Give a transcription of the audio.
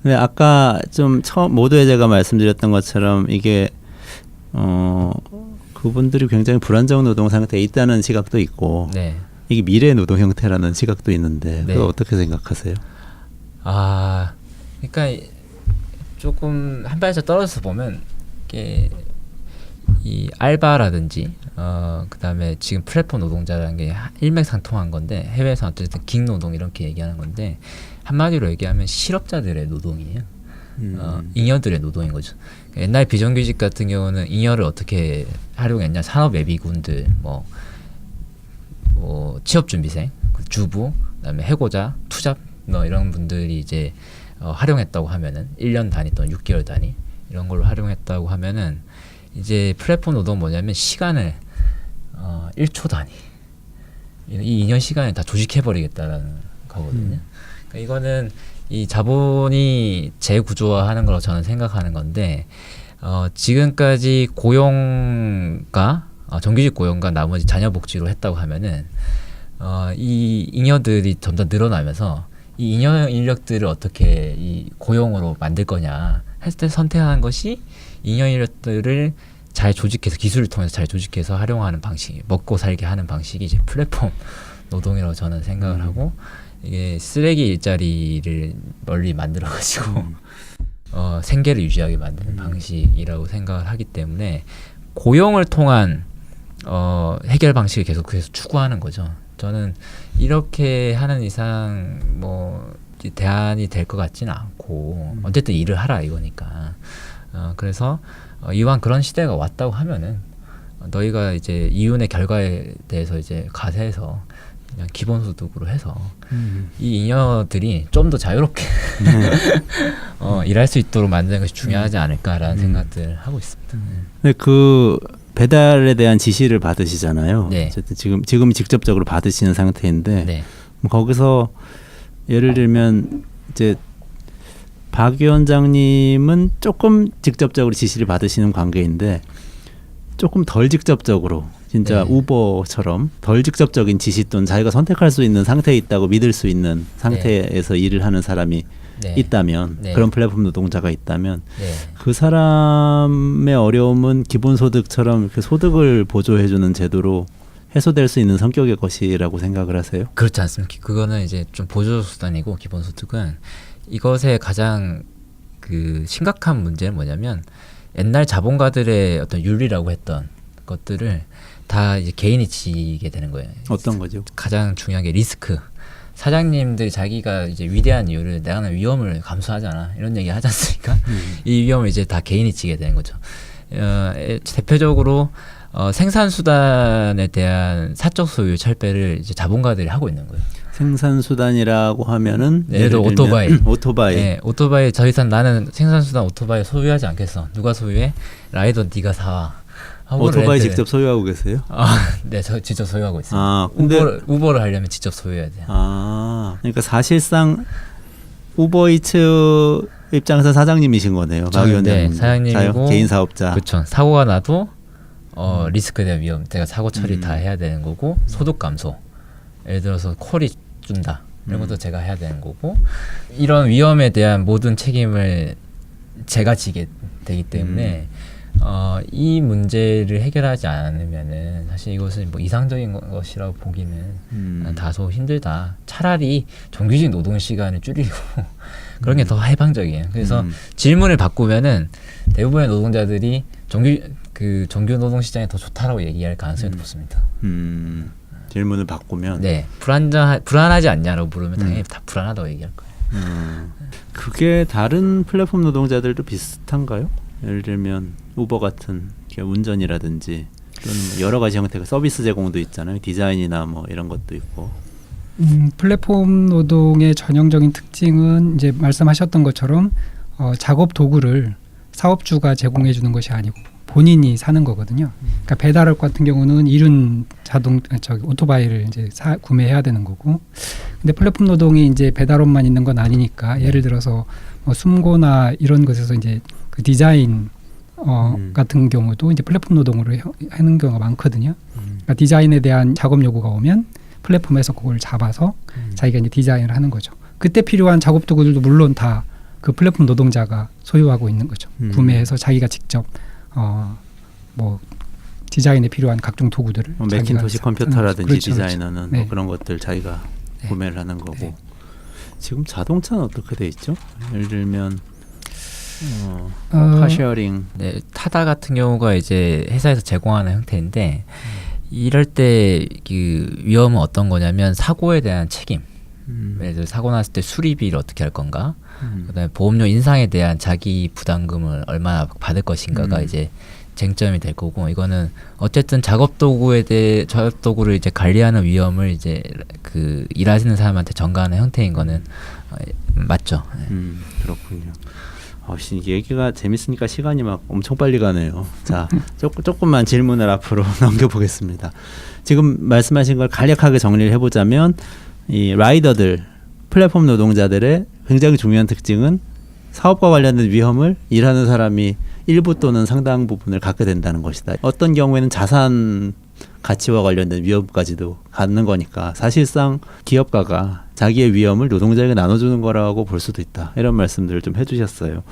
근데 아까 좀 처음 모두에 제가 말씀드렸던 것처럼 이게 그분들이 굉장히 불안정 노동 상태에 있다는 시각도 있고 네. 이게 미래 노동 형태라는 시각도 있는데 네. 그거 어떻게 생각하세요? 아, 그러니까 조금 한 발짝 떨어져서 보면 이게 이 알바라든지 그다음에 지금 플랫폼 노동자라는 게 일맥상통한 건데 해외에서 어쨌든 긱 노동 이렇게 얘기하는 건데 한마디로 얘기하면 실업자들의 노동이에요. 잉여들의 노동인 거죠. 옛날 비정규직 같은 경우는 잉여를 어떻게 활용했냐? 산업예비군들, 뭐 취업준비생, 주부, 그다음에 해고자, 투잡 뭐 이런 분들이 이제 활용했다고 하면은 1년 단위 또는 6개월 단위 이런 걸로 활용했다고 하면은 이제 플랫폼 노동 뭐냐면 시간을 1초 단위 이 2년 시간을 다 조직해버리겠다라는 거거든요. 그러니까 이거는 이 자본이 재구조화하는 걸로 저는 생각하는 건데 지금까지 고용과 정규직 고용과 나머지 자녀 복지로 했다고 하면은 이 잉여들이 점점 늘어나면서 이 잉여 인력들을 어떻게 이 고용으로 만들 거냐 했을 때 선택한 것이 잉여 인력들을 잘 조직해서 기술을 통해서 잘 조직해서 활용하는 방식, 먹고 살게 하는 방식이 이제 플랫폼 노동이라고 저는 생각을 하고 이게 쓰레기 일자리를 멀리 만들어 가지고 생계를 유지하게 만드는 방식이라고 생각을 하기 때문에 고용을 통한 해결 방식을 계속해서 추구하는 거죠. 저는 이렇게 하는 이상 뭐 대안이 될 것 같지는 않고 어쨌든 일을 하라 이거니까. 그래서 이왕 그런 시대가 왔다고 하면은 너희가 이제 이윤의 결과에 대해서 이제 가세해서 그냥 기본소득으로 해서 이 잉여들이 좀 더 자유롭게 일할 수 있도록 만드는 것이 중요하지 않을까라는 생각들을 하고 있습니다. 근데 그 배달에 대한 지시를 받으시잖아요. 네. 어쨌든 지금 직접적으로 받으시는 상태인데 네. 거기서 예를 들면 이제 박 위원장님은 조금 직접적으로 지시를 받으시는 관계인데 조금 덜 직접적으로 진짜 네. 우버처럼 덜 직접적인 지시 또는 자기가 선택할 수 있는 상태에 있다고 믿을 수 있는 상태에서 일을 하는 사람이 네. 있다면 네. 그런 플랫폼 노동자가 있다면 네. 그 사람의 어려움은 기본소득처럼 이렇게 소득을 보조해주는 제도로 해소될 수 있는 성격의 것이라고 생각을 하세요? 그렇지 않습니까? 그거는 이제 좀 보조 수단이고 기본소득은 이것의 가장 그 심각한 문제는 뭐냐면 옛날 자본가들의 어떤 윤리라고 했던 것들을 다 이제 개인이 지게 되는 거예요. 어떤 거죠? 가장 중요한 게 리스크. 사장님들이 자기가 이제 위대한 이유를 내가 하는 위험을 감수하잖아 이런 얘기 하지 않습니까? 이 위험을 이제 다 개인이 지게 되는 거죠. 대표적으로 생산수단에 대한 사적 소유 철폐를 이제 자본가들이 하고 있는 거예요. 생산수단이라고 하면은 예를 들어 오토바이. 오토바이. 네, 오토바이 더 이상 나는 생산수단 오토바이 소유하지 않겠어. 누가 소유해? 라이더 네가 사와. 오토바이 직접 소유하고 계세요? 네, 저 직접 소유하고 있어요. 근데 우버를 하려면 직접 소유해야 돼요. 그러니까 사실상 우버이츠 입장에서 사장님이신 거네요. 박 위원장님. 네, 사장님이고 개인 사업자. 그렇죠. 사고가 나도 리스크에 대한 위험, 제가 사고 처리 다 해야 되는 거고 소득 감소. 예를 들어서 콜이 준다. 이런 것도 제가 해야 되는 거고 이런 위험에 대한 모든 책임을 제가 지게 되기 때문에 이 문제를 해결하지 않으면은 사실 이것은 뭐 이상적인 것이라고 보기는 다소 힘들다. 차라리 정규직 노동 시간을 줄이고 그런 게 더 해방적이에요. 그래서 질문을 바꾸면은 대부분의 노동자들이 정규 노동 시장이 더 좋다라고 얘기할 가능성이 높습니다. 질문을 바꾸면 네, 불안하지 않냐라고 물으면 당연히 다 불안하다고 얘기할 거예요. 그게 다른 플랫폼 노동자들도 비슷한가요? 예를 들면 우버 같은 운전이라든지 또는 여러 가지 형태가 서비스 제공도 있잖아요. 디자인이나 뭐 이런 것도 있고. 플랫폼 노동의 전형적인 특징은 이제 말씀하셨던 것처럼 작업 도구를 사업주가 제공해 주는 것이 아니고 본인이 사는 거거든요. 그러니까 배달업 같은 경우는 이륜 오토바이를 이제 구매해야 되는 거고. 근데 플랫폼 노동이 이제 배달업만 있는 건 아니니까 예를 들어서 숨고나 이런 것에서 이제 그 디자인 같은 경우도 이제 플랫폼 노동으로 하는 경우가 많거든요. 그러니까 디자인에 대한 작업 요구가 오면 플랫폼에서 그걸 잡아서 자기가 이제 디자인을 하는 거죠. 그때 필요한 작업 도구들도 물론 다 그 플랫폼 노동자가 소유하고 있는 거죠. 구매해서 자기가 직접 뭐 디자인에 필요한 각종 도구들을 뭐 자기가 매킨토시 쓰는 컴퓨터라든지 거죠. 그렇죠, 디자이너는 네. 뭐 그런 것들 자기가 네. 구매를 하는 거고. 네. 지금 자동차는 어떻게 돼 있죠? 예를 들면 어, 카쉐어링. 네, 타다 같은 경우가 이제 회사에서 제공하는 형태인데 이럴 때 그 위험은 어떤 거냐면 사고에 대한 책임. 예를 들어 사고 났을 때 수리비를 어떻게 할 건가? 그다음에 보험료 인상에 대한 자기 부담금을 얼마나 받을 것인가가 이제 쟁점이 될 거고 이거는 어쨌든 작업 도구를 이제 관리하는 위험을 이제 그 일하시는 사람한테 전가하는 형태인 거는 맞죠. 그렇군요. 얘기가 재밌으니까 시간이 막 엄청 빨리 가네요. 자, 조금만 질문을 앞으로 넘겨보겠습니다. 지금 말씀하신 걸 간략하게 정리를 해보자면 이 라이더들, 플랫폼 노동자들의 굉장히 중요한 특징은 사업과 관련된 위험을 일하는 사람이 일부 또는 상당 부분을 갖게 된다는 것이다. 어떤 경우에는 자산 가치와 관련된 위험까지도 갖는 거니까 사실상 기업가가 자기의 위험을 노동자에게 나눠주는 거라고 볼 수도 있다. 이런 말씀들을 좀 해주셨어요.